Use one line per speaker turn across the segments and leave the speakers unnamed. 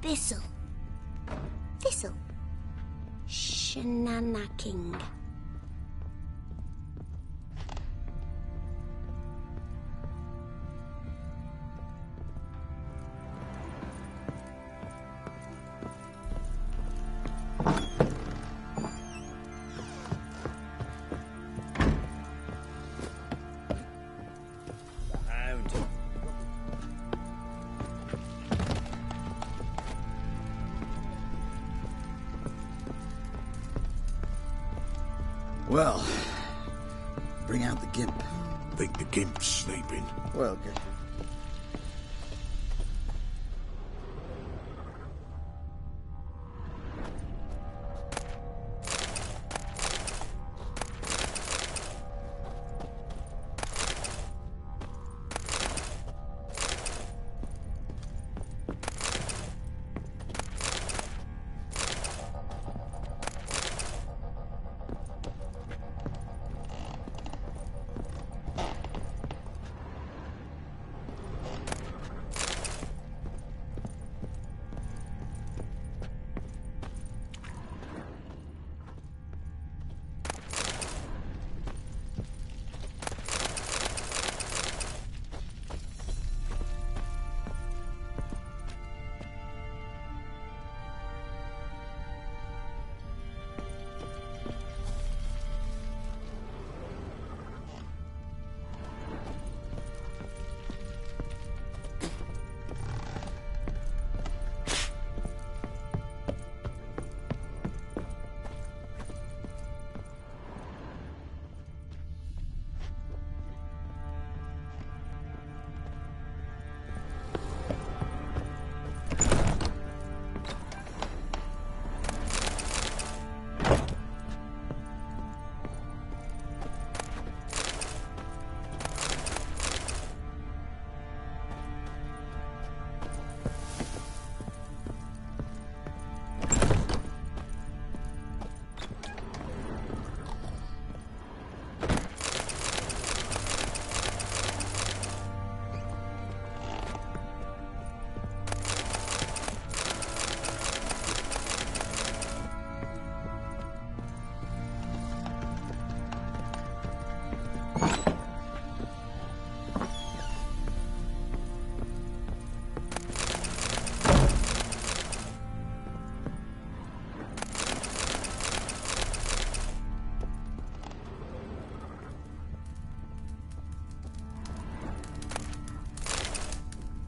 Thistle. Thistle. Shenanaking.
Well, bring out the gimp.
Think the gimp's sleeping?
Well, get you.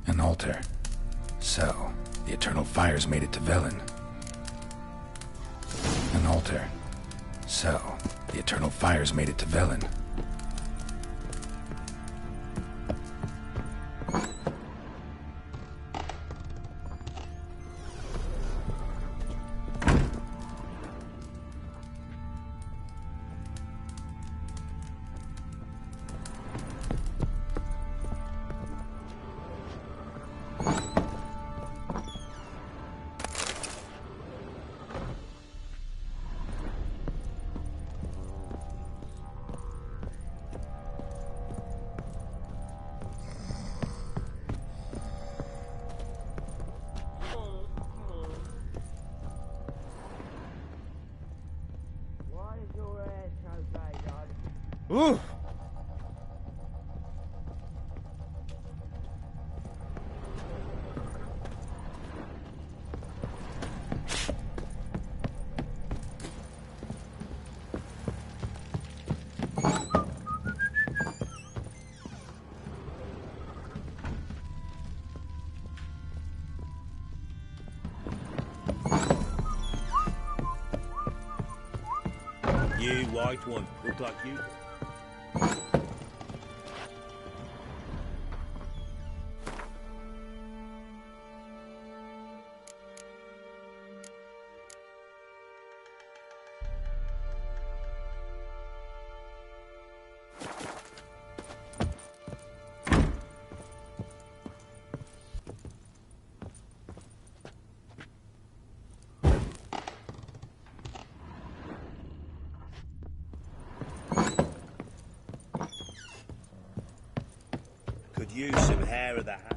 An altar. So, the eternal fires made it to Velen. An altar. So, the eternal fires made it to Velen.
Ooh!
You white one, look like you. Could use some hair of the hand.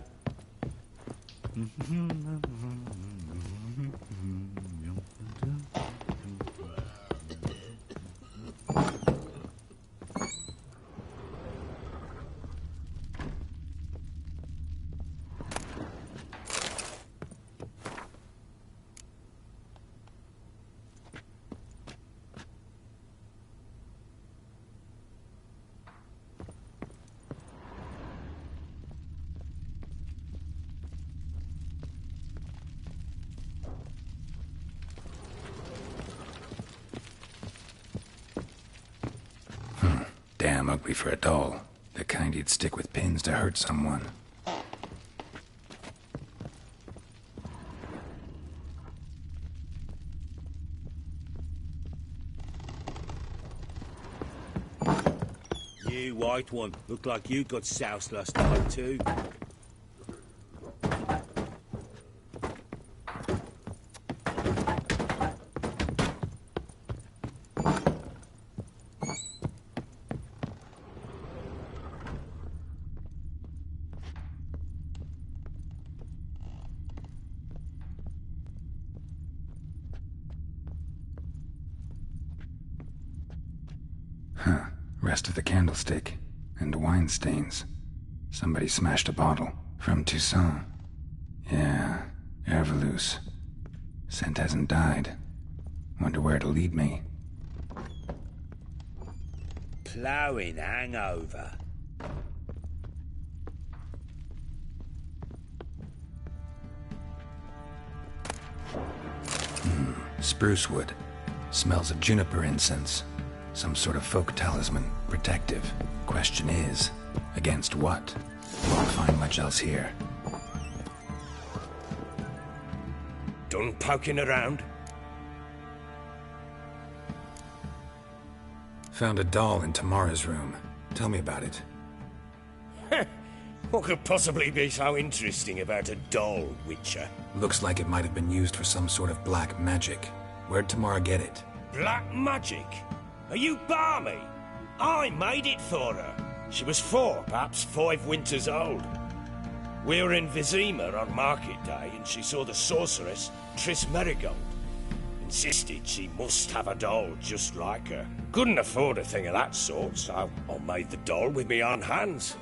damn ugly for a doll. The kind you'd stick with pins to hurt someone.
You white one. Looked like you got soused last night too.
Huh. Rest of the candlestick. And wine stains. Somebody smashed a bottle. From Toussaint. Yeah. Hervelouse. Scent hasn't died. Wonder where it'll lead me.
Ploughing hangover.
Spruce wood. Smells of juniper incense. Some sort of folk talisman. Protective. Question is, against what? Won't find much else here.
Done poking around?
Found a doll in Tamara's room. Tell me about it.
What could possibly be so interesting about a doll, Witcher?
Looks like it might have been used for some sort of black magic. Where'd Tamara get it?
Black magic? Are you balmy? I made it for her. She was 4, perhaps 5 winters old. We were in Vizima on market day and she saw the sorceress, Triss Merigold. Insisted she must have a doll just like her. Couldn't afford a thing of that sort, so I made the doll with me own hands.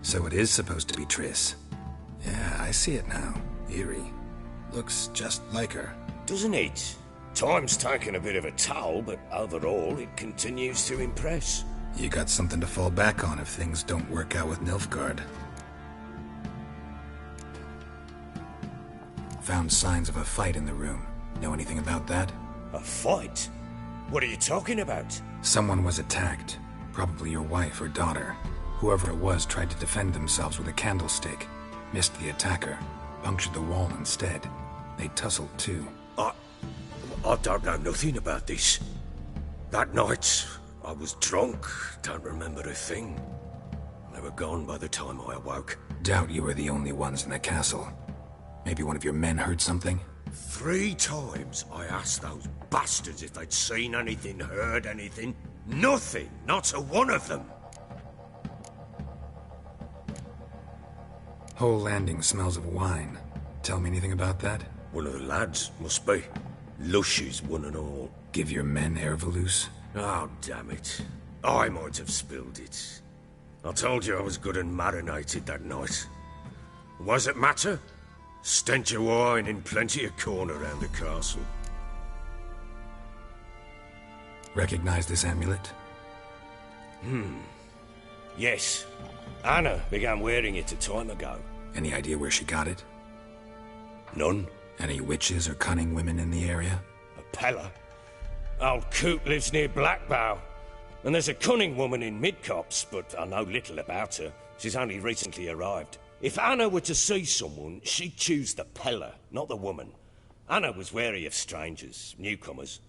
So it is supposed to be Triss. Yeah, I see it now. Eerie. Looks just like her.
Doesn't it? Time's taken a bit of a toll, but overall it continues to impress.
You got something to fall back on if things don't work out with Nilfgaard. Found signs of a fight in the room. Know anything about that?
A fight? What are you talking about?
Someone was attacked. Probably your wife or daughter. Whoever it was tried to defend themselves with a candlestick. Missed the attacker. Punctured the wall instead. They tussled too.
I don't know nothing about this. That night, I was drunk, don't remember a thing. They were gone by the time I awoke.
Doubt you were the only ones in the castle. Maybe one of your men heard something?
3 times I asked those bastards if they'd seen anything, heard anything. Nothing, not a one of them.
Whole landing smells of wine. Tell me anything about that?
One of the lads, must be. Lushes, one and all.
Give your men Hervelouse?
Oh, damn it. I might have spilled it. I told you I was good and marinated that night. What does it matter? Stench of wine in plenty of corn around the castle.
Recognize this amulet?
Yes. Anna began wearing it a time ago.
Any idea where she got it?
None.
Any witches or cunning women in the area?
A Pella. Old Coot lives near Blackbow. And there's a cunning woman in Midcopse, but I know little about her. She's only recently arrived. If Anna were to see someone, she'd choose the Pella, not the woman. Anna was wary of strangers, newcomers.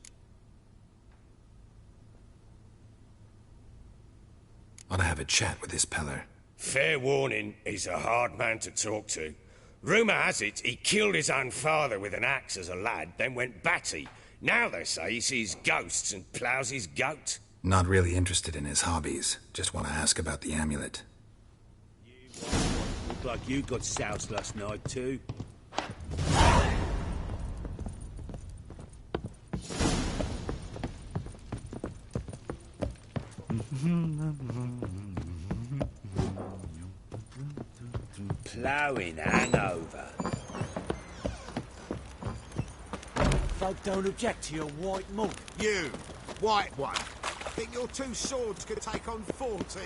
Ought to have a chat with this Peller.
Fair warning, he's a hard man to talk to. Rumour has it he killed his own father with an axe as a lad, then went batty. Now they say he sees ghosts and ploughs his goat.
Not really interested in his hobbies. Just want to ask about the amulet.
Looked like you got soused last night too. Ploughing hangover.
Folk don't object to your white monk.
You, white one. Think your 2 swords could take on 40?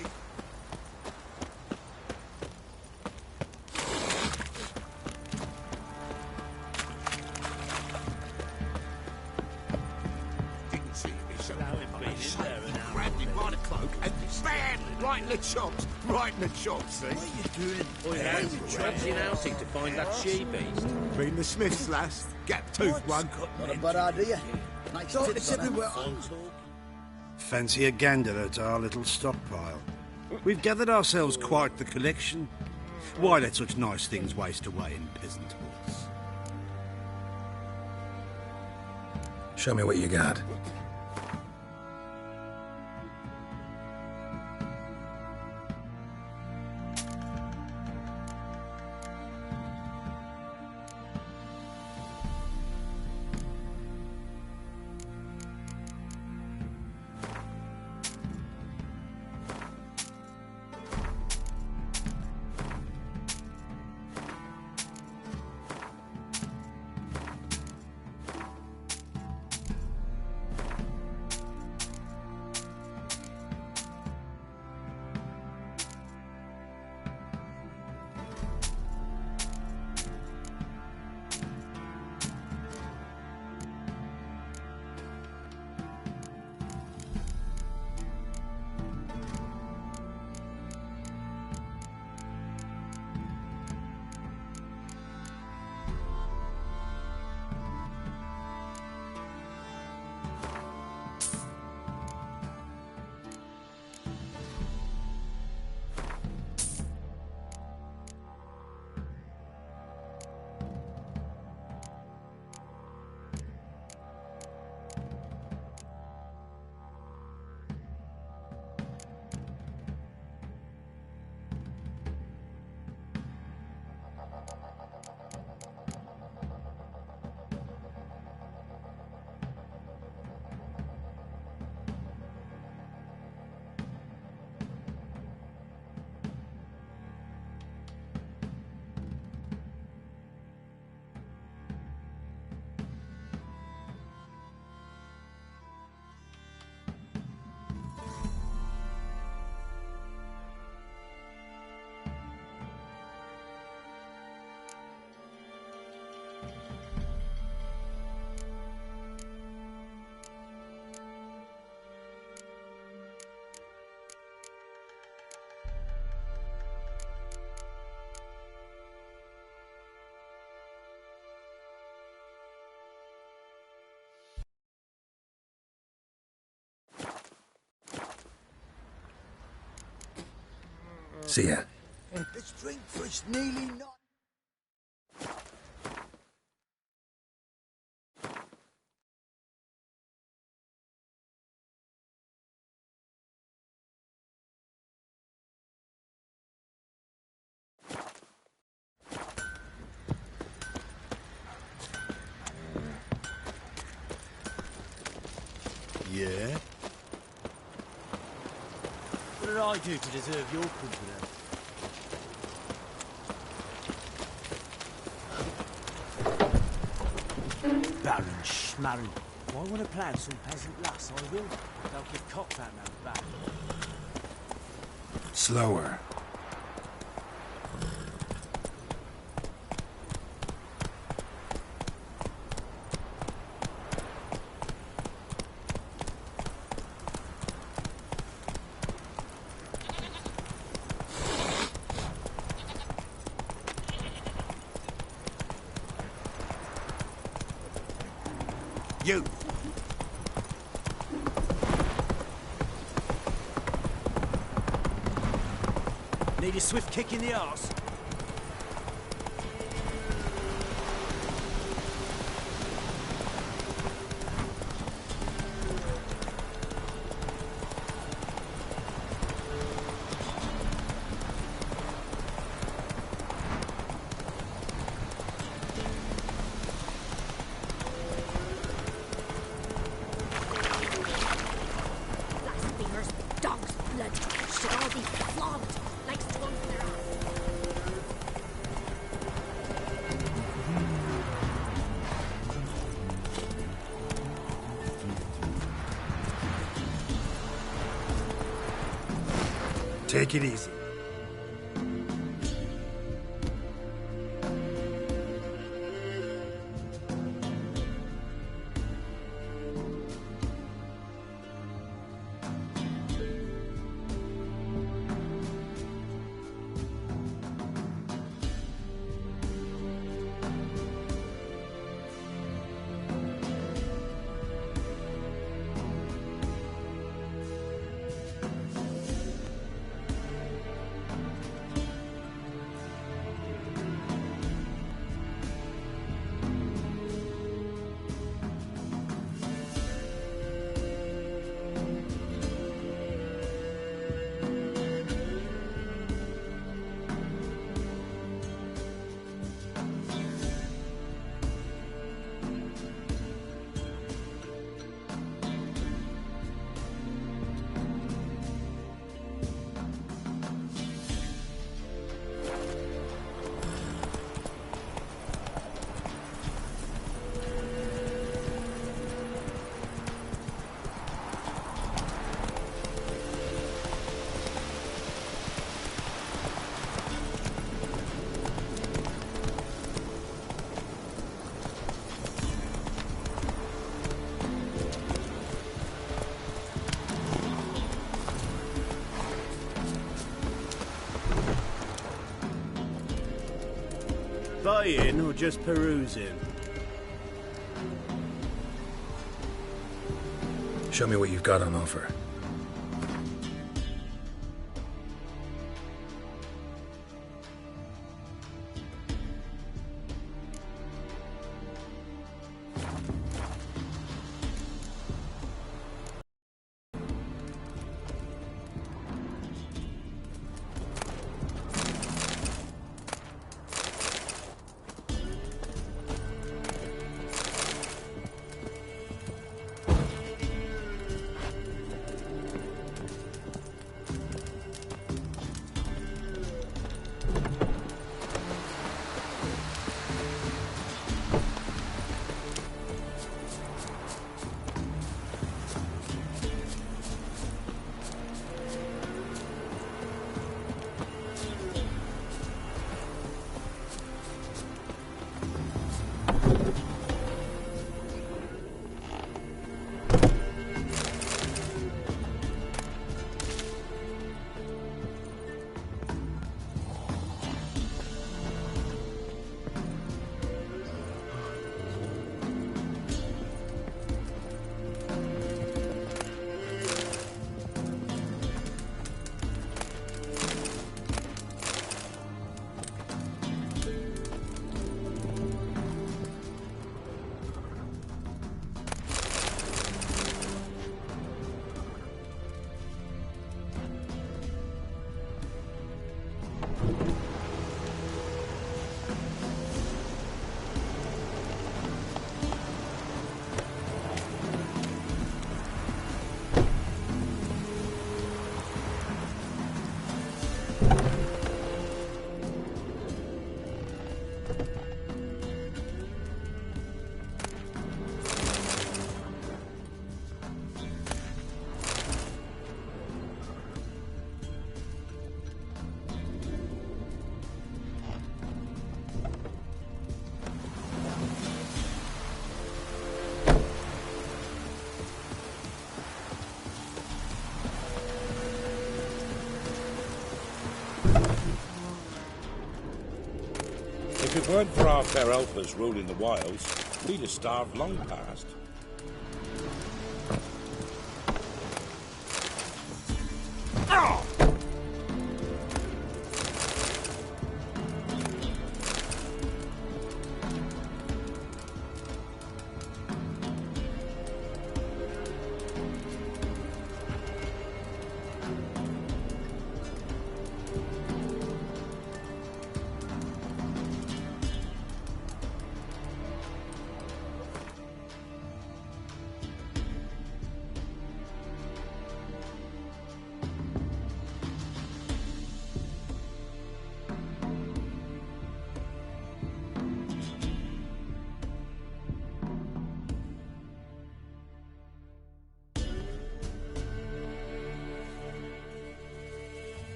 Right in the chops. Right in the chops, see?
What are you doing?
Boy, that's traipsing outing to find that she-beast.
Been the Smiths, lass. Gap-toothed one.
Not a bad idea. Nice tips everywhere.
Fancy a gander at our little stockpile. We've gathered ourselves quite the collection. Why let such nice things waste away in peasant halls?
Show me what you got. See ya.
This drink was nearly not.
Yeah?
What did I do to deserve your company? Baron Schmarren. If I want to plan some peasant lass, I will. Don't give cock that man's back.
Slower.
You.
Need a swift kick in the arse.
Blasphemers, dogs, blood, should all be flogged like stones in their ass.
Take it easy.
Buying or just perusing?
Show me what you've got on offer.
If it weren't for our fair helpers ruling the wilds, we'd have starved long past.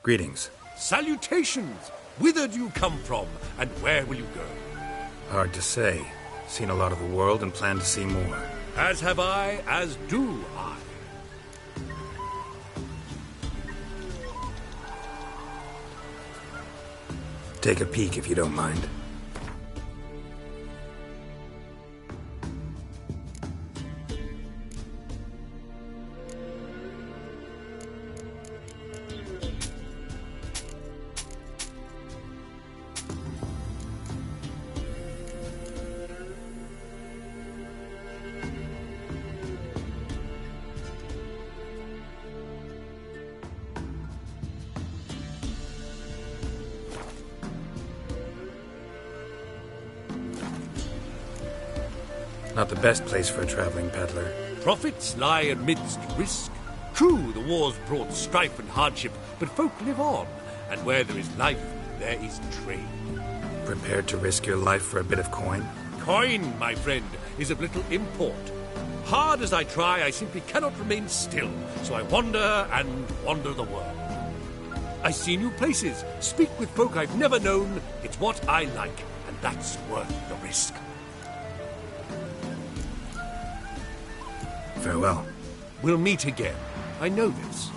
Greetings.
Salutations! Whither do you come from, and where will you go?
Hard to say. Seen a lot of the world and plan to see more.
As have I, as do I.
Take a peek if you don't mind. Not the best place for a traveling peddler.
Profits lie amidst risk. True, the wars brought strife and hardship, but folk live on, and where there is life, there is trade.
Prepared to risk your life for a bit of coin?
Coin, my friend, is of little import. Hard as I try, I simply cannot remain still, so I wander and wander the world. I see new places, speak with folk I've never known. It's what I like, and that's worth the risk.
Farewell.
We'll meet again. I know this.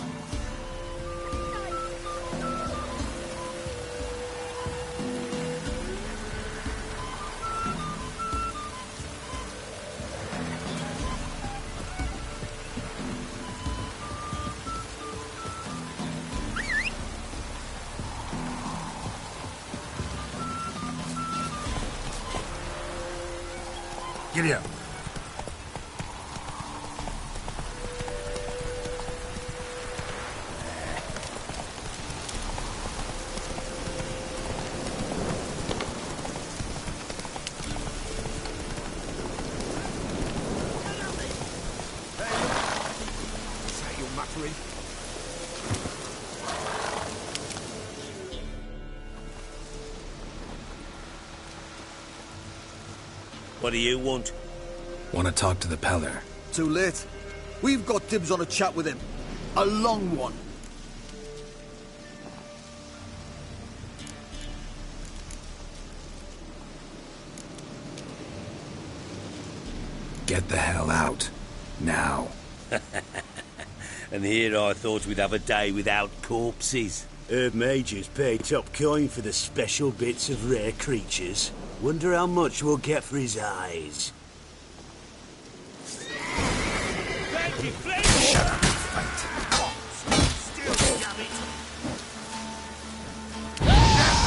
Giddy up.
What do you want?
Want to talk to the peddler.
Too late. We've got dibs on a chat with him. A long one.
Get the hell out. Now.
And here I thought we'd have a day without corpses.
Herb Major's paid top coin for the special bits of rare creatures. Wonder how much we'll get for his eyes.
Shut up and fight.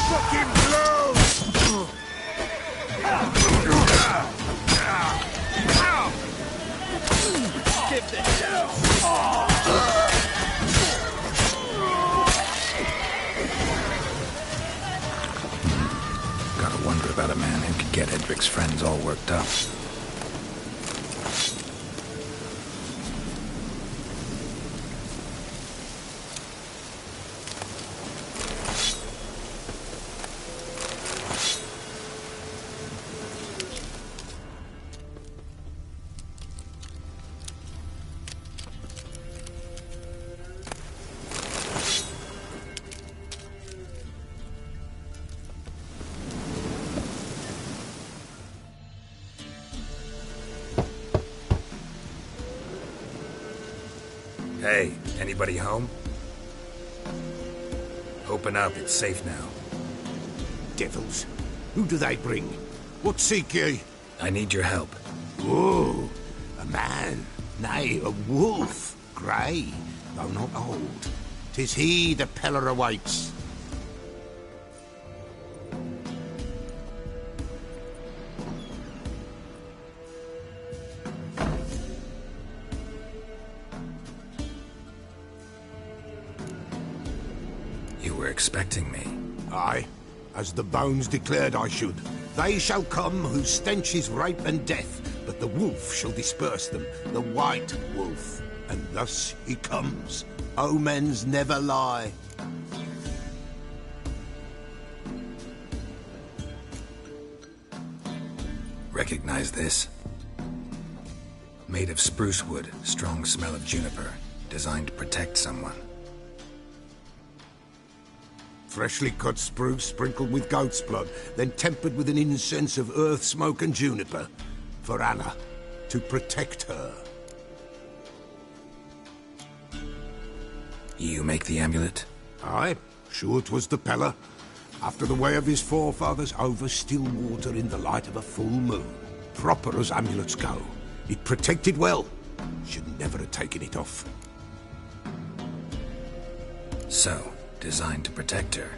Fucking blows!
Give this down!
Gotta wonder about a man who could get Edric's friends all worked up. Hey, anybody home? Open up, it's safe now.
Devils. Who do they bring? What seek ye?
I need your help.
Oh, a man. Nay, a wolf. Grey, though not old. 'Tis he the peddler awaits.
You were expecting me.
Aye, as the bones declared I should. They shall come whose stench is rape and death, but the wolf shall disperse them, the white wolf. And thus he comes. Omens never lie.
Recognize this? Made of spruce wood, strong smell of juniper, designed to protect someone.
Freshly cut spruce sprinkled with goat's blood, then tempered with an incense of earth, smoke and juniper. For Anna, to protect her.
You make the amulet?
Aye, sure 'twas the Pella. After the way of his forefathers, over still water in the light of a full moon. Proper as amulets go. It protected well. Should never have taken it off.
So, designed to protect her.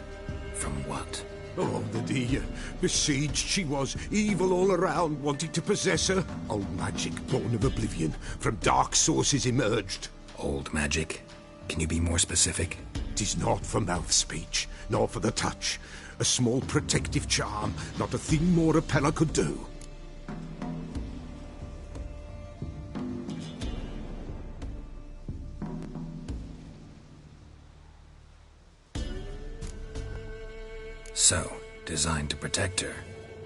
From what?
Oh, the dear. Besieged she was, evil all around, wanted to possess her. Old magic, born of oblivion, from dark sources emerged.
Old magic? Can you be more specific?
'Tis not for mouth speech, nor for the touch. A small protective charm, not a thing more a Pella could do.
So, designed to protect her.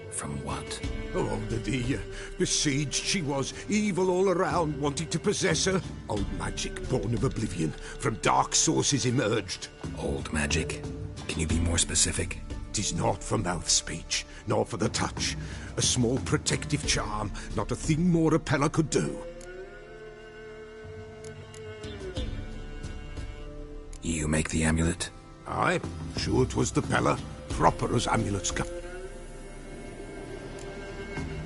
From what?
Oh, the dear. Besieged she was, evil all around, wanted to possess her. Old magic, born of oblivion, from dark sources emerged.
Old magic? Can you be more specific?
'Tis not for mouth speech, nor for the touch. A small protective charm, not a thing more a Pella could do.
You make the amulet?
Aye, sure 'twas the Pella, proper as amulets go.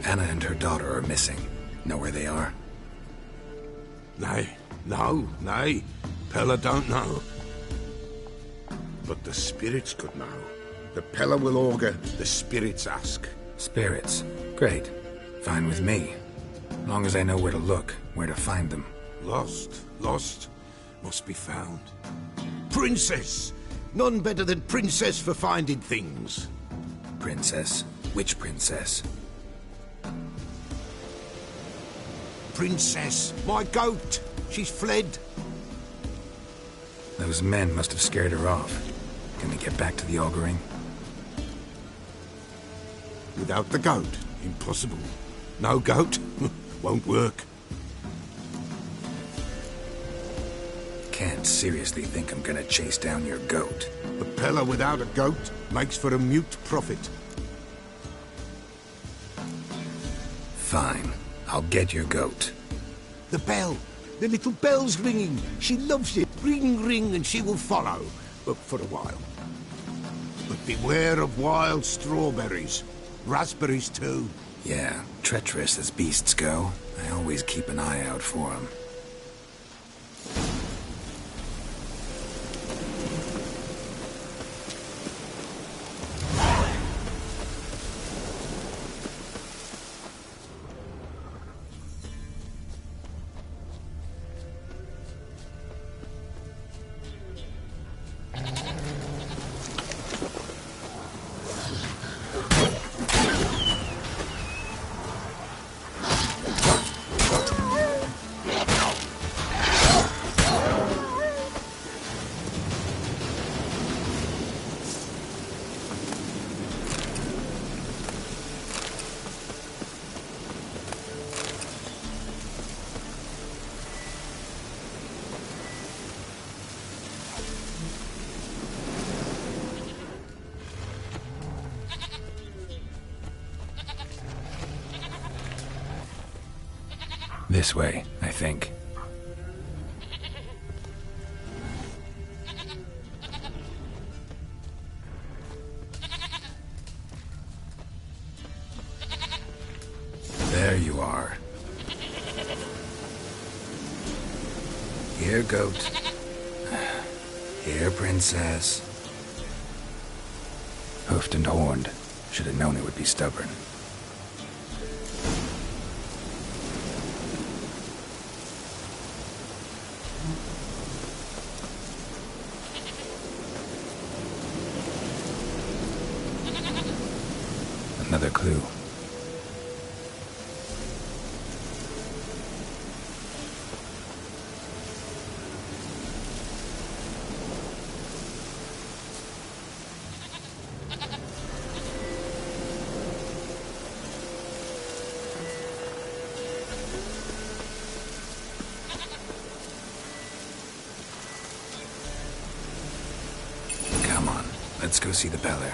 Anna and her daughter are missing. Know where they are?
Nay, nay. Pella don't know. But the spirits could know. The Pella will augur, the spirits ask.
Spirits? Great. Fine with me. Long as I know where to look, where to find them.
Lost, must be found. Princess! None better than Princess for finding things.
Princess? Which princess?
Princess, my goat! She's fled.
Those men must have scared her off. Can we get back to the auguring?
Without the goat, impossible. No goat, won't work.
Can't seriously think I'm gonna chase down your goat.
A Pella without a goat makes for a mute prophet.
Fine. I'll get your goat.
The bell! The little bell's ringing! She loves it! Ring, ring, and she will follow. But for a while. But beware of wild strawberries. Raspberries, too.
Yeah, treacherous as beasts go. I always keep an eye out for them. This way, I think. There you are. Here, goat. Here, princess. Hoofed and horned. Should have known it would be stubborn. Another clue. Come on, Let's go see the Peller.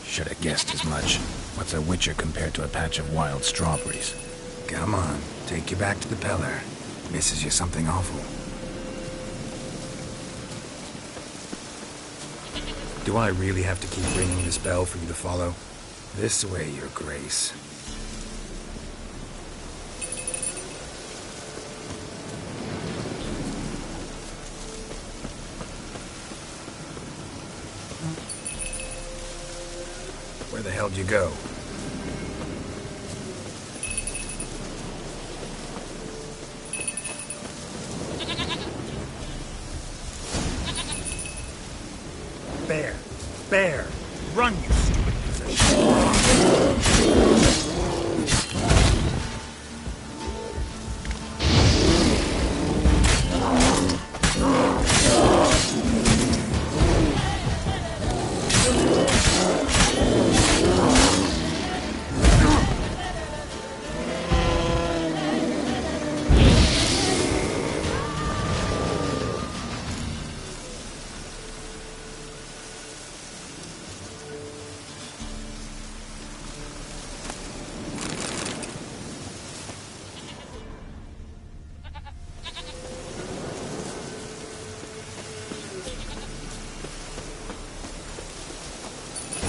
Should have guessed as much. What's a witcher compared to a patch of wild strawberries? Come on, take you back to the Peller. Misses you something awful. Do I really have to keep ringing this bell for you to follow? This way, Your Grace. Where the hell'd you go? Bear! Run, you stupid piece of shit!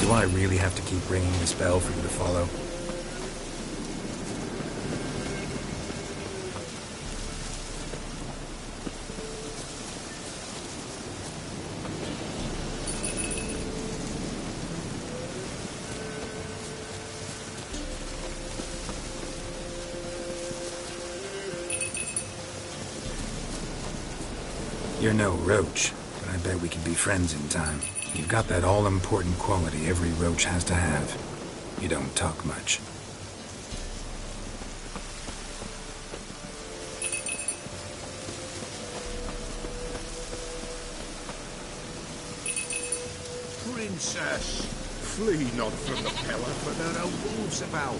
Do I really have to keep ringing this bell for you to follow? You're no roach, but I bet we can be friends in time. You've got that all-important quality every roach has to have. You don't talk much.
Princess, flee not from the Peller, for there are wolves about.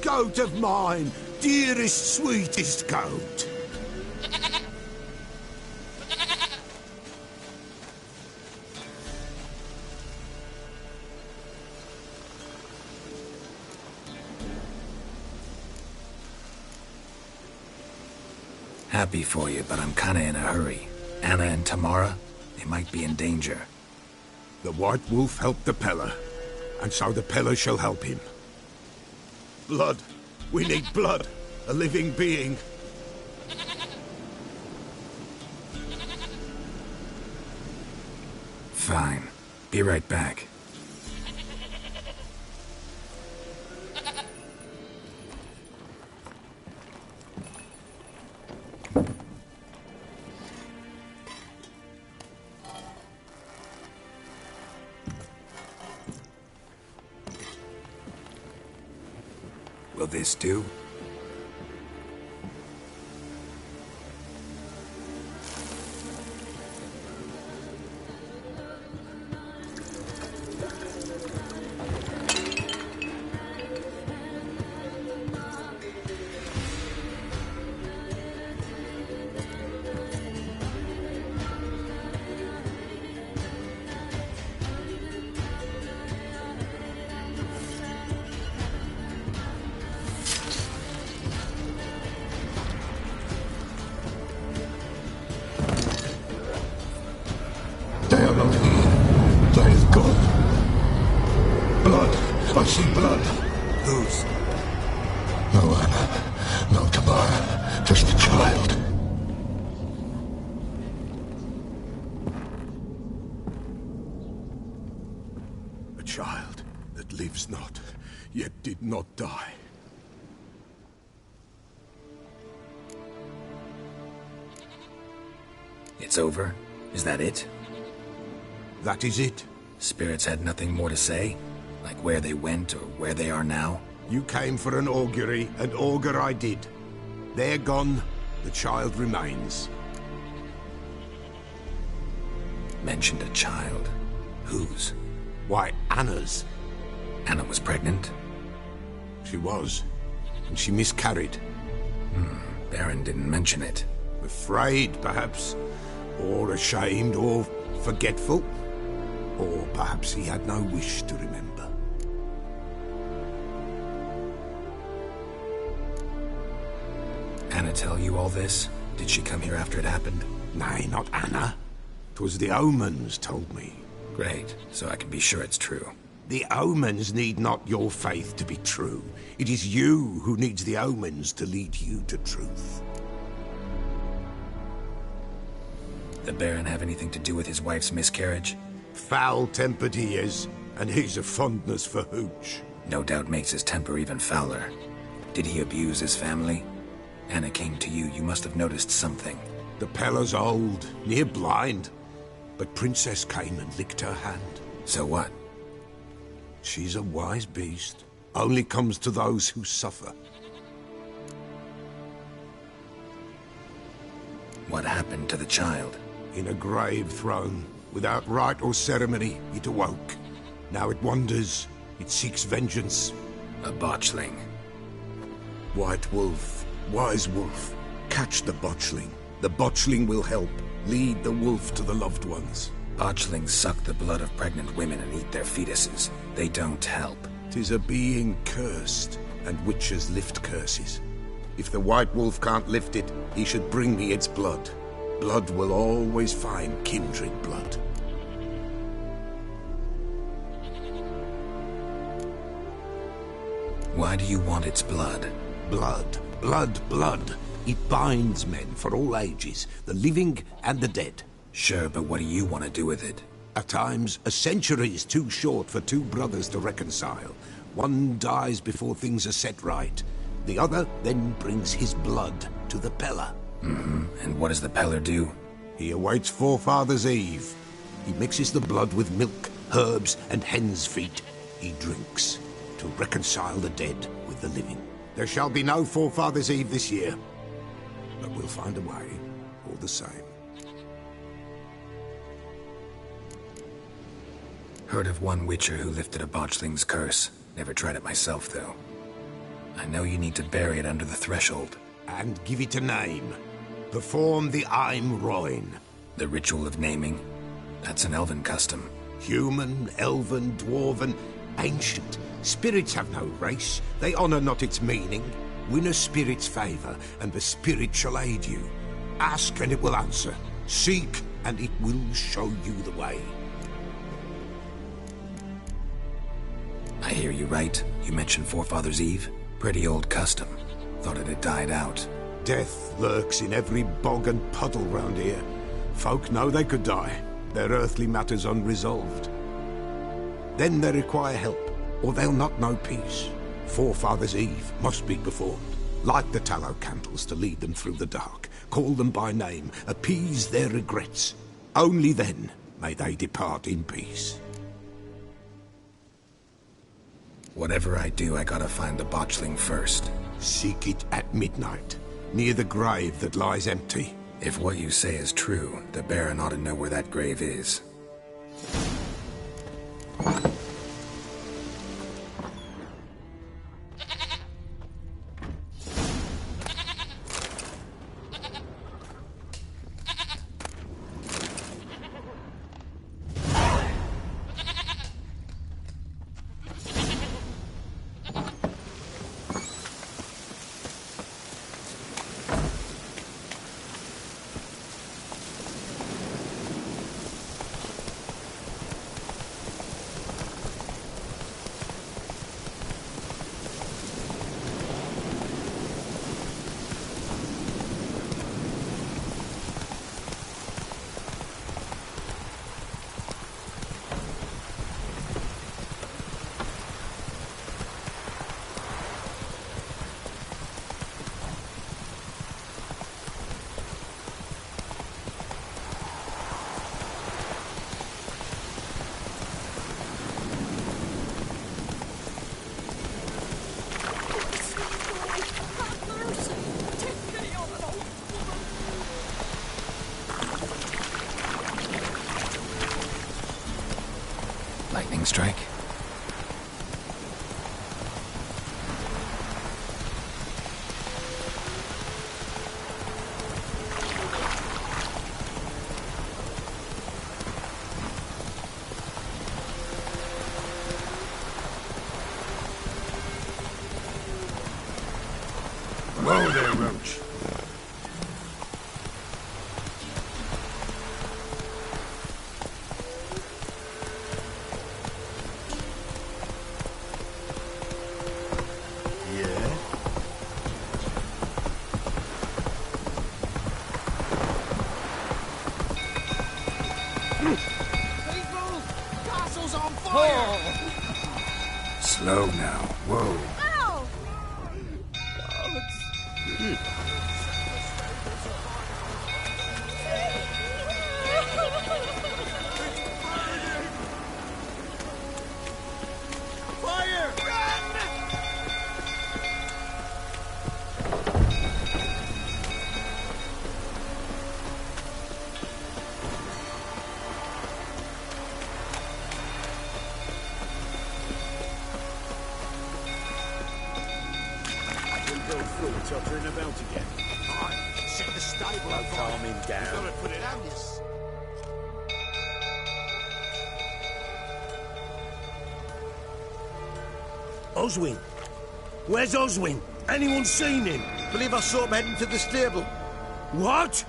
Goat of mine, dearest, sweetest goat.
Happy for you, but I'm kinda in a hurry. Anna and Tamara, they might be in danger.
The White Wolf helped the Peller, and so the Peller shall help him. Blood. We need blood. A living being.
Fine. Be right back. Will this do?
They are not here. They is gone. Blood. I see blood.
Whose?
No Anna. No Tamara. Just the child. A child that lives not, yet did not die.
It's over? Is that it?
That is it.
Spirits had nothing more to say? Like where they went or where they are now?
You came for an augury, and augur I did. They're gone, the child remains.
Mentioned a child. Whose?
Why, Anna's.
Anna was pregnant?
She was, and she miscarried.
Baron didn't mention it.
Afraid, perhaps, or ashamed, or forgetful. Or perhaps he had no wish to remember.
Anna tell you all this? Did she come here after it happened?
Nay, not Anna. 'Twas the omens told me.
Great, so I can be sure it's true.
The omens need not your faith to be true. It is you who needs the omens to lead you to truth.
The Baron have anything to do with his wife's miscarriage?
Foul-tempered he is, and he's a fondness for hooch.
No doubt makes his temper even fouler. Did he abuse his family? Anna came to you, you must have noticed something.
The Pella's old, near blind, but Princess came and licked her hand.
So what?
She's a wise beast. Only comes to those who suffer.
What happened to the child?
In a grave thrown, without rite or ceremony, it awoke. Now it wanders, it seeks vengeance.
A botchling.
White wolf, wise wolf, catch the botchling. The botchling will help, lead the wolf to the loved ones.
Botchlings suck the blood of pregnant women and eat their fetuses. They don't help.
'Tis a being cursed, and witches lift curses. If the white wolf can't lift it, he should bring me its blood. Blood will always find kindred blood.
Why do you want its blood?
Blood, blood, blood. It binds men for all ages, the living and the dead.
Sure, but what do you want to do with it?
At times, a century is too short for two brothers to reconcile. One dies before things are set right. The other then brings his blood to the Pella.
And what does the Peller do?
He awaits Forefathers' Eve. He mixes the blood with milk, herbs, and hen's feet. He drinks to reconcile the dead with the living. There shall be no Forefathers' Eve this year, but we'll find a way, all the same.
Heard of one witcher who lifted a botchling's curse. Never tried it myself, though. I know you need to bury it under the threshold.
And give it a name. Perform the I'm Roin.
The ritual of naming? That's an elven custom.
Human, elven, dwarven, ancient. Spirits have no race. They honor not its meaning. Win a spirit's favor, and the spirit shall aid you. Ask, and it will answer. Seek, and it will show you the way.
I hear you right. You mentioned Forefathers' Eve? Pretty old custom. Thought it had died out.
Death lurks in every bog and puddle round here. Folk know they could die, their earthly matters unresolved. Then they require help, or they'll not know peace. Forefathers' Eve must be performed. Light the tallow candles to lead them through the dark. Call them by name, appease their regrets. Only then may they depart in peace.
Whatever I do, I gotta find the botchling first.
Seek it at midnight, near the grave that lies empty.
If what you say is true, the Baron ought to know where that grave is. lightning strike?
Whoa there, Roach.
Slow now. Whoa.
Ow!
Fire!
Tottering about again.
Set the stable
I'll calm him down.
Gotta put it out this.
Oswin? Where's Oswin? Anyone seen him?
Believe I saw him heading to the stable.
What?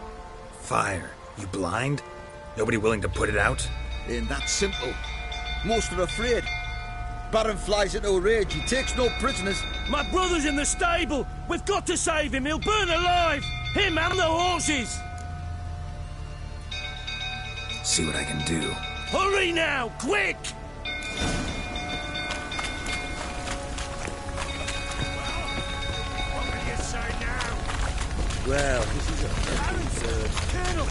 Fire. You blind? Nobody willing to put it out?
Ain't that simple. Most are afraid. Baron flies into a rage. He takes no prisoners.
My brother's in the stable. We've got to save him. He'll burn alive. Him and the horses.
See what I can do.
Hurry now, quick! What will you say now?
Well, this is a fucking bird.
Colonel!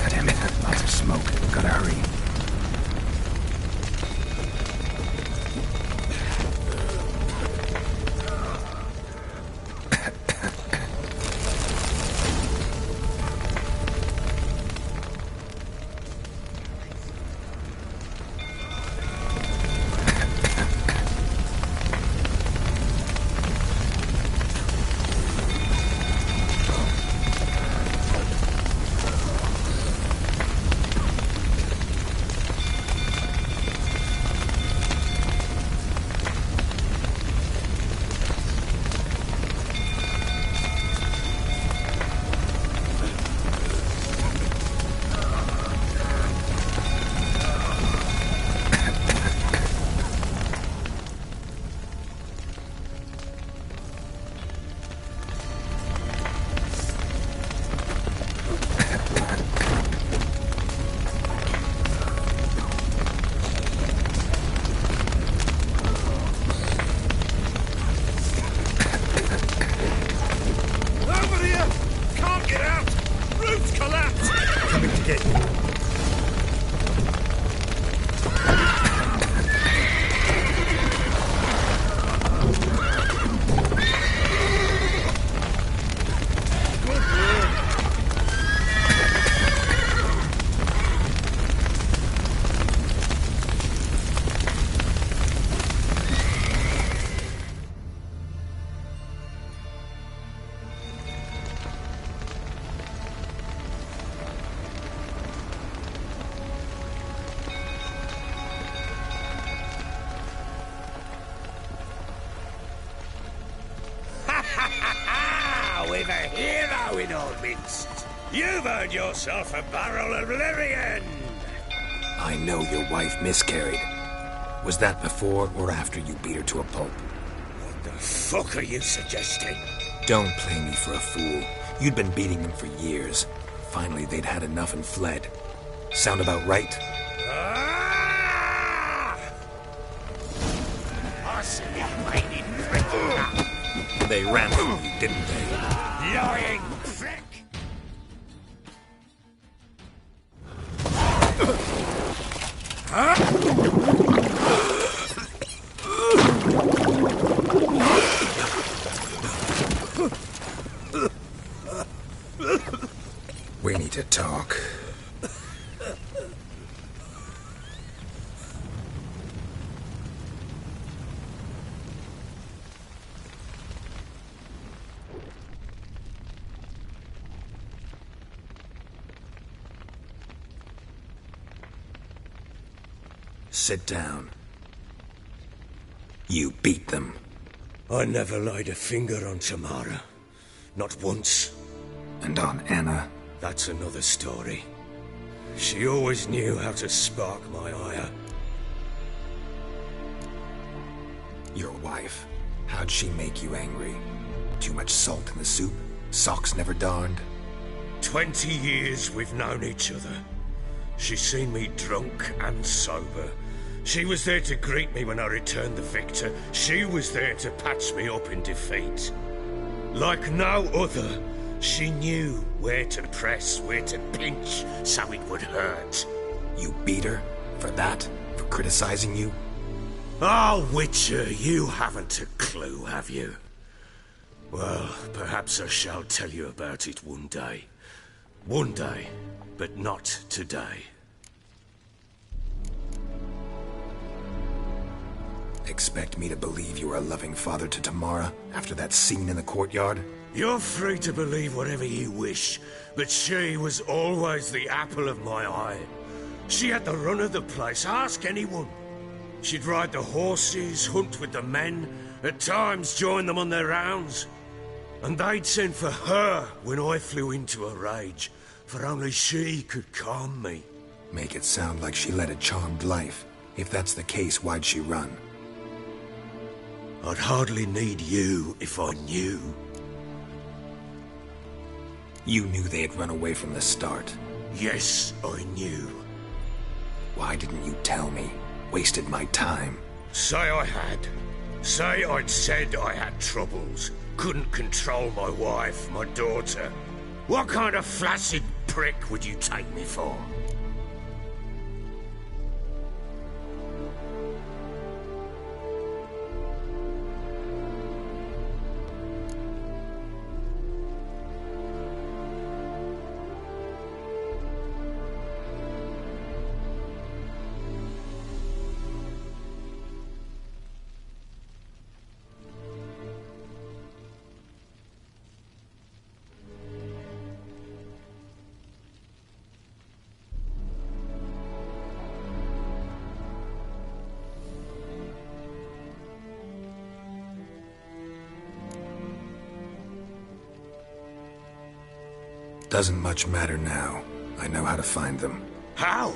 Damn it. Lots of smoke. Gotta hurry.
We've a hero in our midst. You've earned yourself a barrel of Lorelei.
I know your wife miscarried. Was that before or after you beat her to a pulp?
What the fuck are you suggesting?
Don't play me for a fool. You'd been beating them for years. Finally, they'd had enough and fled. Sound about right?
Ah! I see you waiting for
They ran from you, didn't they?
lying prick!
Sit down. You beat them.
I never laid a finger on Tamara. Not once.
And on Anna?
That's another story. She always knew how to spark my ire.
Your wife. How'd she make you angry? Too much salt in the soup? Socks never darned?
20 years we've known each other. She's seen me drunk and sober. She was there to greet me when I returned the victor. She was there to patch me up in defeat. Like no other, she knew where to press, where to pinch, so it would hurt.
You beat her? For that? For criticizing you?
Oh, Witcher, you haven't a clue, have you? Well, perhaps I shall tell you about it one day. One day, but not today.
Expect me to believe you were a loving father to Tamara after that scene in the courtyard?
You're free to believe whatever you wish, but she was always the apple of my eye. She had the run of the place, ask anyone. She'd ride the horses, hunt with the men, at times join them on their rounds. And they'd send for her when I flew into a rage, for only she could calm me.
Make it sound like she led a charmed life. If that's the case, why'd she run?
I'd hardly need you if I knew.
You knew they had run away from the start.
Yes, I knew.
Why didn't you tell me? Wasted my time.
Say I had. Say I'd said I had troubles. Couldn't control my wife, my daughter. What kind of flaccid prick would you take me for?
Doesn't much matter now. I know how to find them.
How?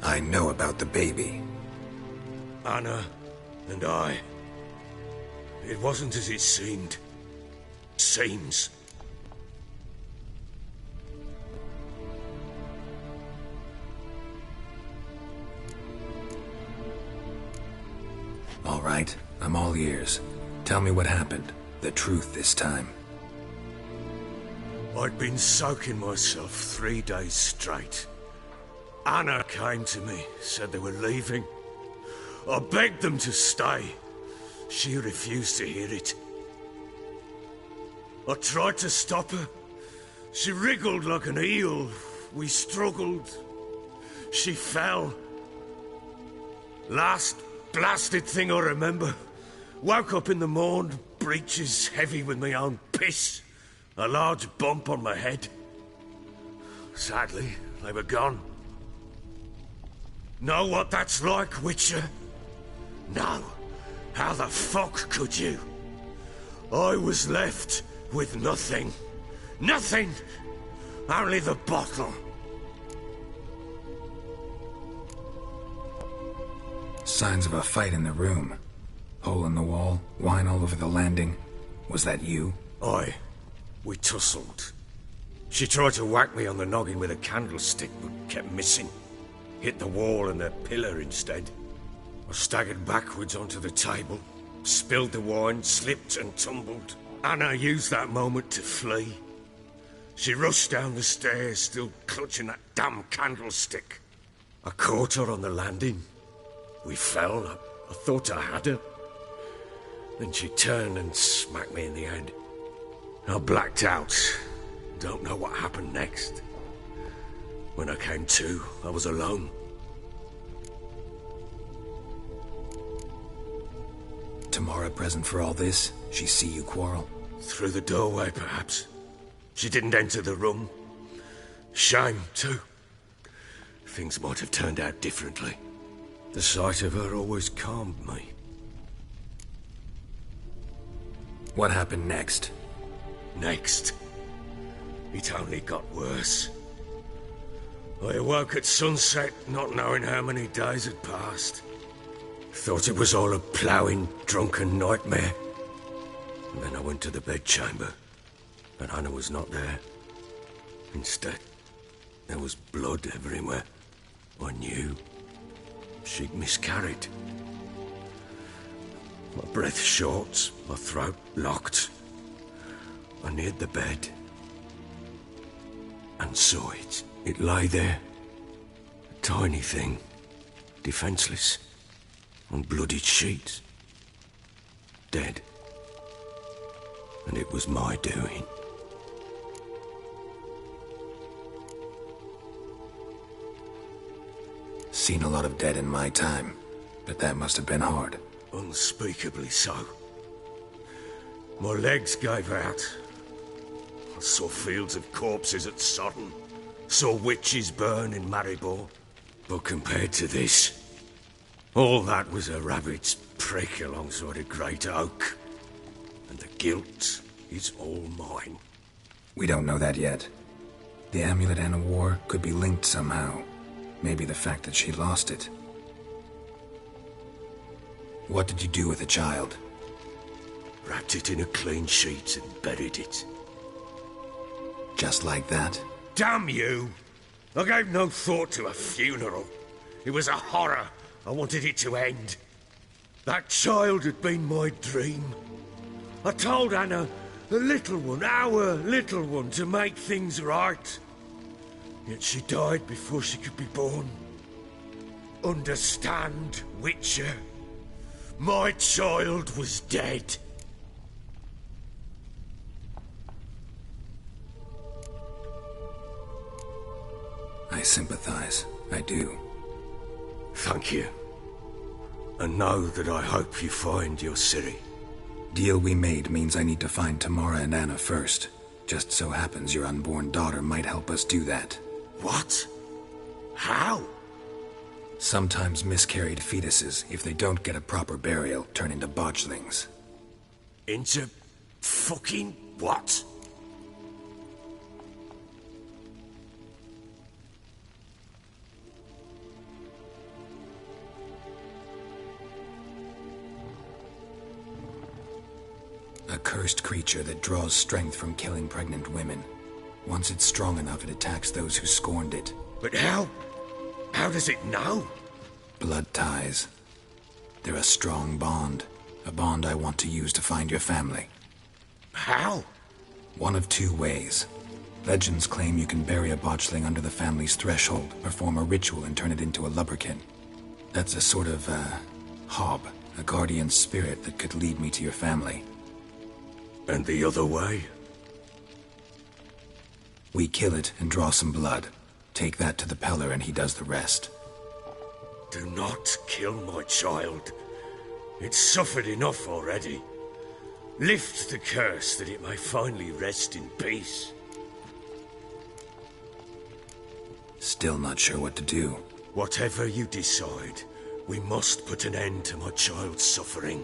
I know about the baby.
Anna and I. It wasn't as it seemed. Seems.
All right, I'm all ears. Tell me what happened. The truth this time.
I'd been soaking myself 3 days straight. Anna came to me, said they were leaving. I begged them to stay. She refused to hear it. I tried to stop her. She wriggled like an eel. We struggled. She fell. Last blasted thing I remember. Woke up in the morn, breeches heavy with my own piss. A large bump on my head. Sadly, they were gone. Know what that's like, Witcher? No. How the fuck could you? I was left with nothing. Nothing! Only the bottle.
Signs of a fight in the room. Hole in the wall, wine all over the landing. Was that you?
Aye. We tussled. She tried to whack me on the noggin with a candlestick, but kept missing. Hit the wall and the pillar instead. I staggered backwards onto the table, spilled the wine, slipped and tumbled. Anna used that moment to flee. She rushed down the stairs, still clutching that damn candlestick. I caught her on the landing. We fell. I thought I had her. Then she turned and smacked me in the head. I blacked out. Don't know what happened next. When I came to, I was alone.
Tamara present for all this? She see you quarrel?
Through the doorway, perhaps. She didn't enter the room. Shame, too. Things might have turned out differently. The sight of her always calmed me.
What happened next?
Next, it only got worse. I awoke at sunset, not knowing how many days had passed. Thought it was all a ploughing, drunken nightmare. And then I went to the bedchamber, but Anna was not there. Instead, there was blood everywhere. I knew she'd miscarried. My breath short, my throat locked. I neared the bed and saw it. It lay there, a tiny thing, defenseless, on bloodied sheets, dead. And it was my doing.
Seen a lot of dead in my time, but that must have been hard.
Unspeakably so. My legs gave out. I saw fields of corpses at Sodden. Saw witches burn in Maribor. But compared to this, all that was a rabbit's prick alongside a great oak. And the guilt is all mine.
We don't know that yet. The amulet Anna wore could be linked somehow. Maybe the fact that she lost it. What did you do with the child?
Wrapped it in a clean sheet and buried it.
Just like that?
Damn you! I gave no thought to a funeral. It was a horror. I wanted it to end. That child had been my dream. I told Anna, the little one, our little one, to make things right. Yet she died before she could be born. Understand, Witcher? My child was dead.
I sympathize. I do.
Thank you. And know that I hope you find your Ciri.
Deal we made means I need to find Tamara and Anna first. Just so happens your unborn daughter might help us do that.
What? How?
Sometimes miscarried fetuses, if they don't get a proper burial, turn into botchlings.
Into fucking what?
A cursed creature that draws strength from killing pregnant women. Once it's strong enough, it attacks those who scorned it.
But how? How does it know?
Blood ties. They're a strong bond. A bond I want to use to find your family.
How?
One of two ways. Legends claim you can bury a botchling under the family's threshold, perform a ritual and turn it into a lubberkin. That's a sort of, hob, a guardian spirit that could lead me to your family.
And the other way?
We kill it and draw some blood. Take that to the Peller and he does the rest.
Do not kill my child. It's suffered enough already. Lift the curse that it may finally rest in peace.
Still not sure what to do.
Whatever you decide, we must put an end to my child's suffering.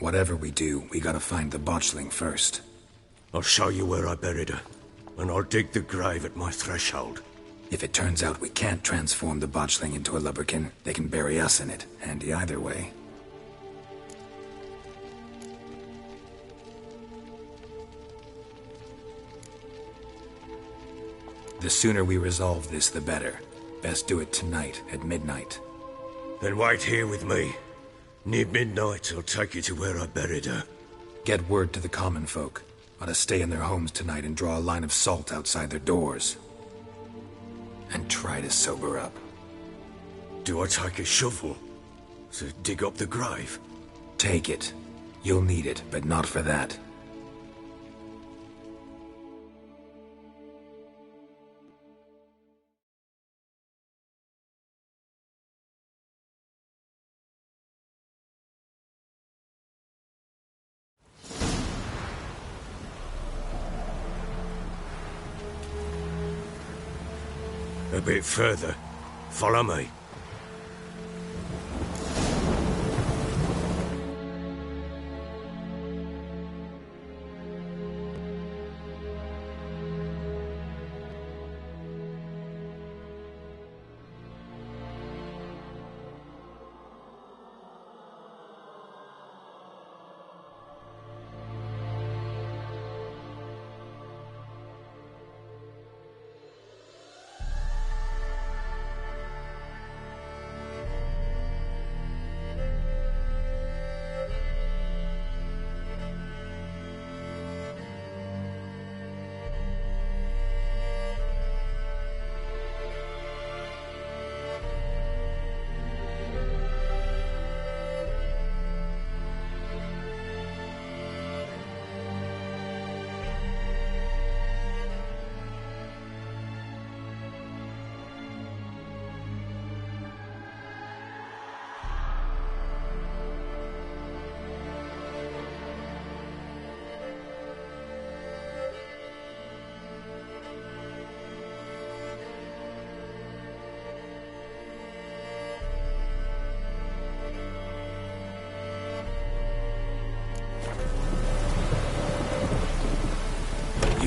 Whatever we do, we gotta find the botchling first.
I'll show you where I buried her, and I'll dig the grave at my threshold.
If it turns out we can't transform the botchling into a lubberkin, they can bury us in it. Handy either way. The sooner we resolve this, the better. Best do it tonight, at midnight.
Then wait here with me. Near midnight, I'll take you to where I buried her.
Get word to the common folk. Ought to stay in their homes tonight and draw a line of salt outside their doors. And try to sober up.
Do I take a shovel to dig up the grave?
Take it. You'll need it, but not for that.
A bit further,
Follow me.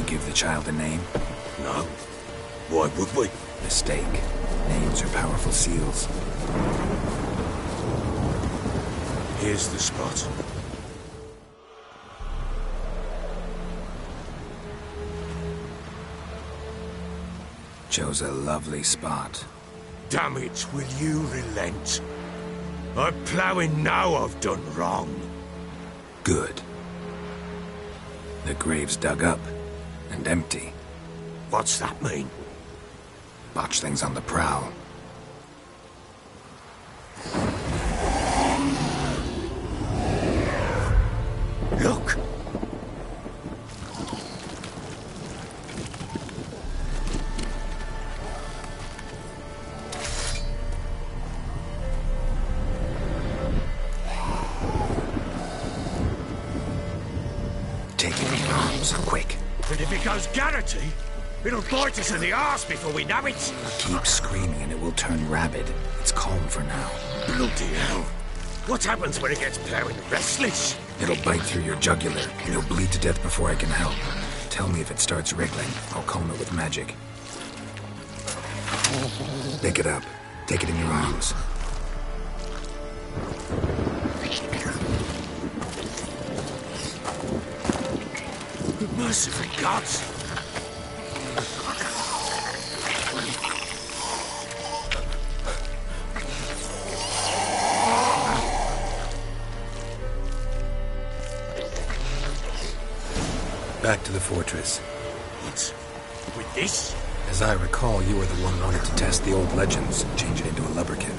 Give the child a name?
No. Why would we?
Mistake. Names are powerful seals.
Here's the spot.
Chose a lovely spot.
Damn it, will you relent? I'm ploughing now I've done wrong.
Good. The grave's dug up. And empty.
What's that mean?
Botchlings on the prowl.
Look!
Take it in your arms, quick.
And if it goes Garrity, it'll bite us in the arse before we know it.
Keep screaming and it will turn rabid. It's calm for now.
Bloody hell. What happens when it gets ploughing restless?
It'll bite through your jugular, and you'll bleed to death before I can help. Tell me if it starts wriggling. I'll calm it with magic. Pick it up. Take it in your arms.
Merciful gods!
Back to the fortress.
What? With this?
As I recall, you were the one who wanted to test the old legends, change it into a lubberkin.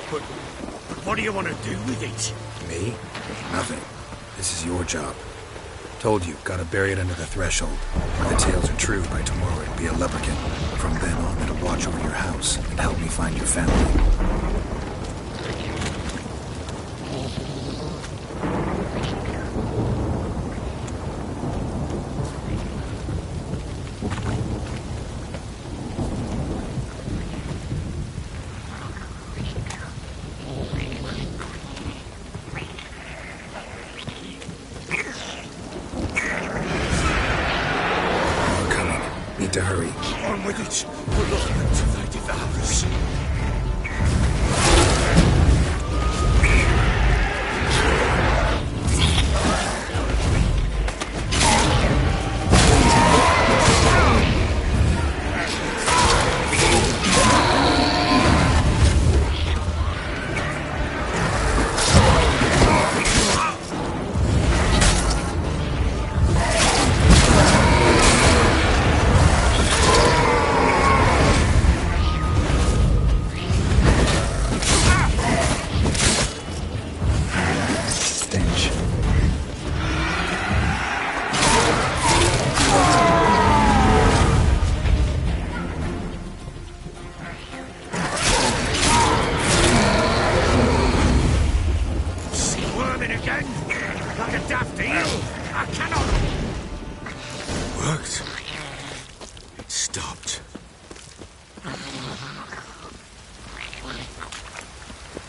But what do you want to do with it?
Me? Nothing. This is your job. Told you, gotta bury it under the threshold. If the tales are true, by tomorrow it'll be a lubberkin. From then on, it'll watch over your house and help me find your family. Need to hurry.
On with it! We're not meant to they devour us.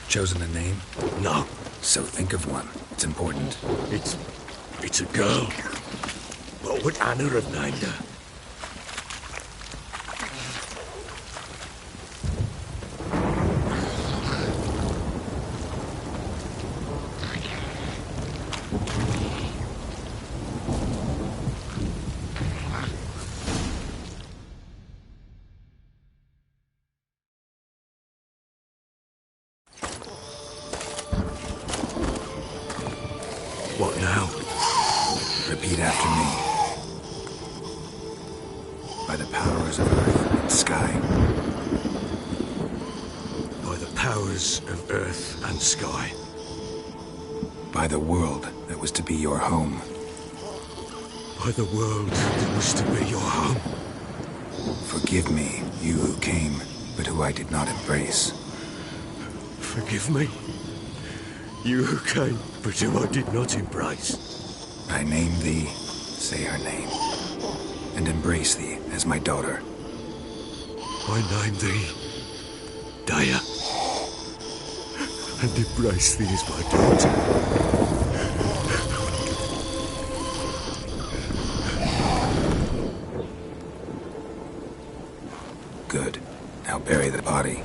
Chosen a name?
No.
So think of one. It's important.
It's a girl. What would Anna have named her? What now?
Repeat after me. By the powers of earth and sky.
By the powers of earth and sky.
By the world that was to be your home.
By the world that was to be your home.
Forgive me, you who came, but who I did not embrace.
Forgive me. You who came, but who I did not embrace.
I name thee, say her name, and embrace thee as my daughter.
I name thee, Daya, and embrace thee as my daughter.
Good. Now bury the body.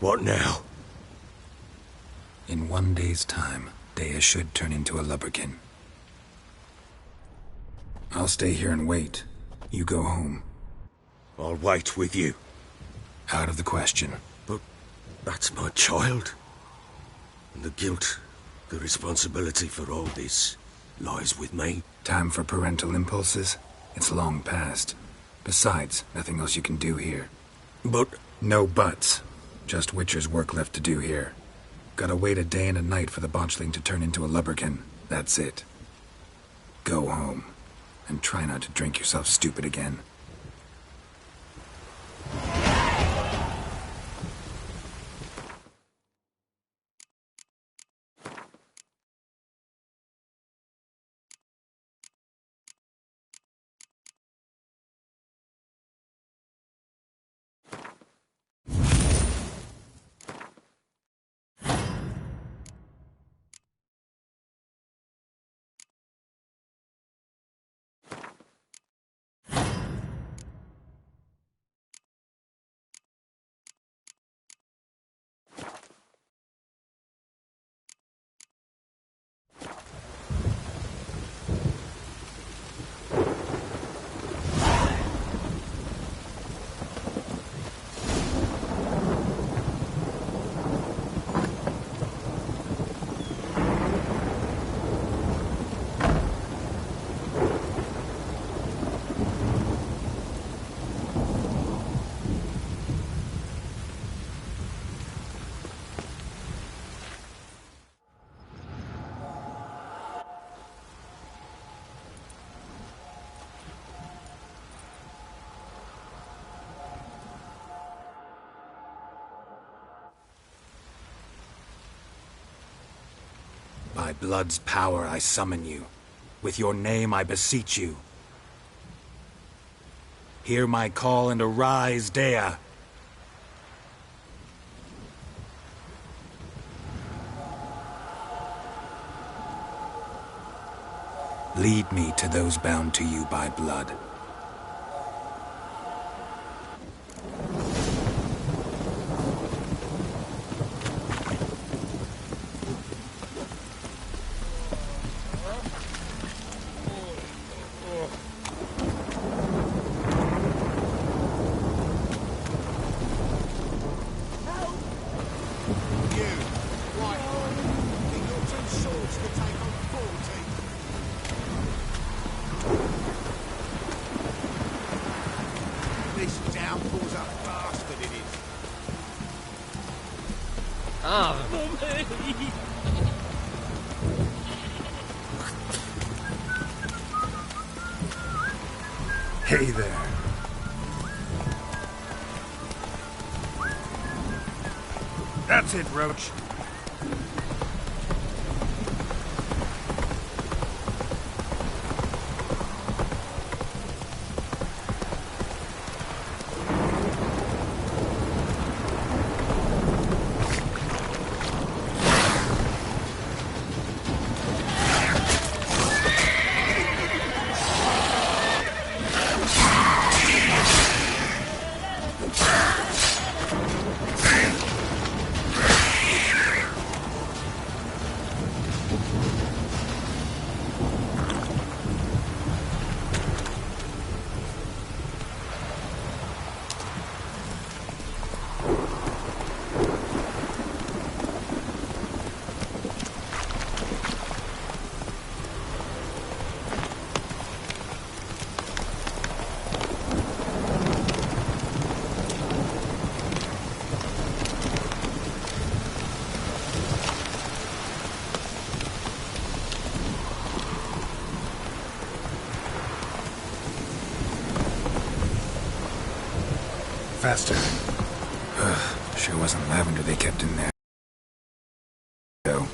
What now?
In 1 day's time, Daya should turn into a lubberkin. I'll stay here and wait. You go home.
I'll wait with you.
Out of the question.
But that's my child. And the guilt, the responsibility for all this lies with me.
Time for parental impulses? It's long past. Besides, nothing else you can do here.
But...
No buts. Just Witcher's work left to do here. Gotta wait a day and a night for the botchling to turn into a lubberkin. That's it. Go home. And try not to drink yourself stupid again. By blood's power I summon you. With your name I beseech you. Hear my call and arise, Dea. Lead me to those bound to you by blood. Hey there.
That's it, Roach.
Faster. Sure wasn't lavender they kept in there. Go.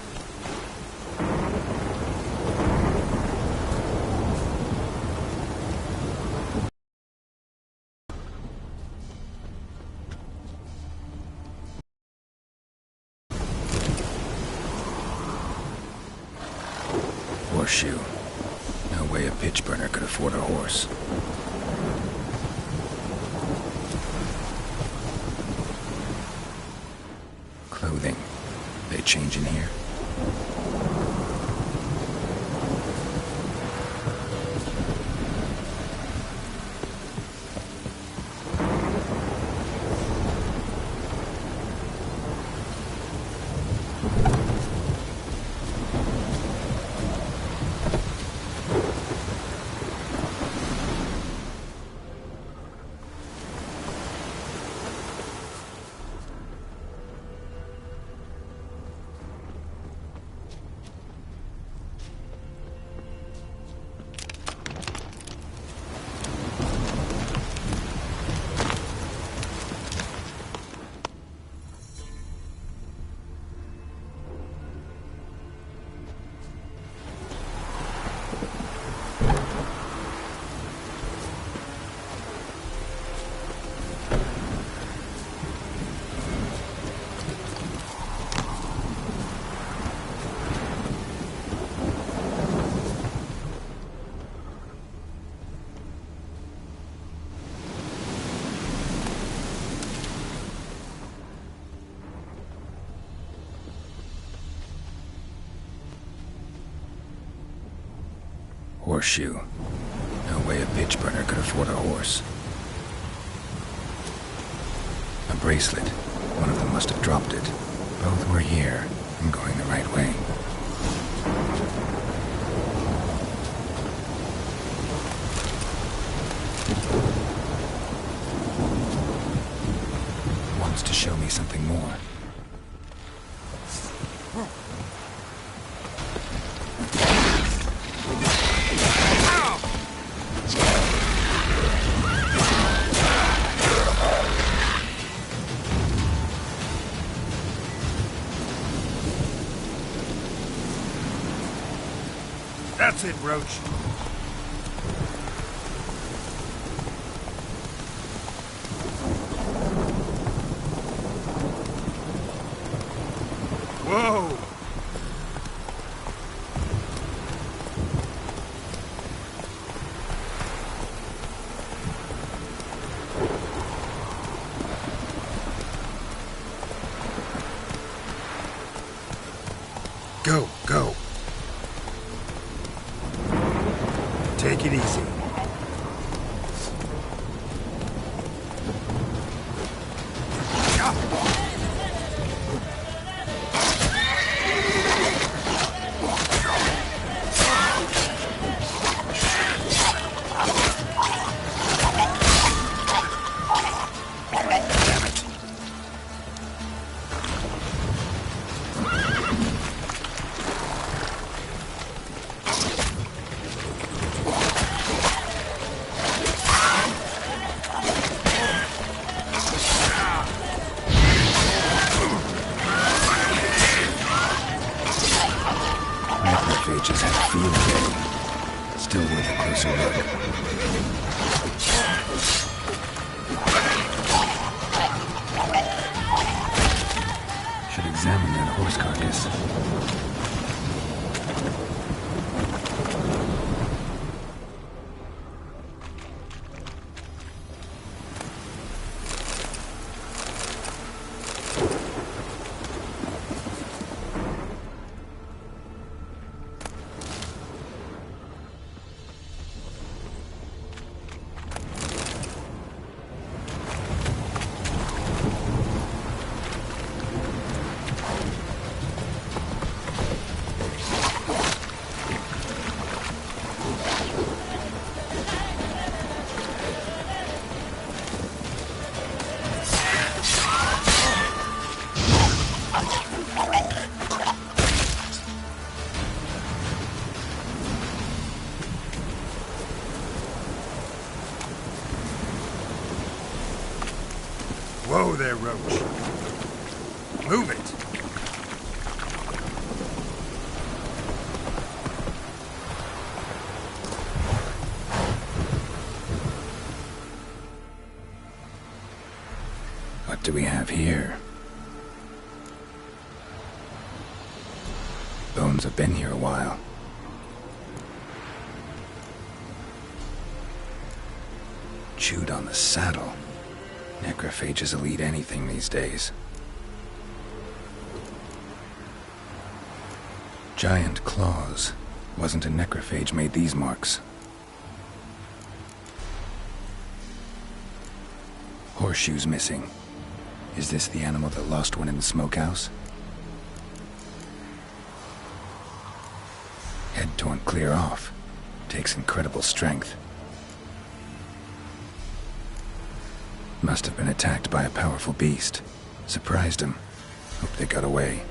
Horseshoe. No way a pitch burner could afford a horse. Clothing. They change in here? Horseshoe. No way a pitch burner could afford a horse. A bracelet. One of them must have dropped it. Both were here. I'm going the right way. Wants to show me something more.
That's it, Roach. Whoa! Go, go. Take it easy.
Necrophages had a field day. Still worth a closer look. Should examine that horse carcass. Whoa there, Roach. Move it. What do we have here? Bones have been here a while. Chewed on the saddle. Necrophages will eat anything these days. Giant claws. Wasn't a necrophage made these marks. Horseshoes missing. Is this the animal that lost one in the smokehouse? Head torn clear off. Takes incredible strength. Must have been attacked by a powerful beast. Surprised him. Hope they got away.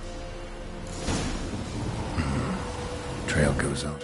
Trail goes on.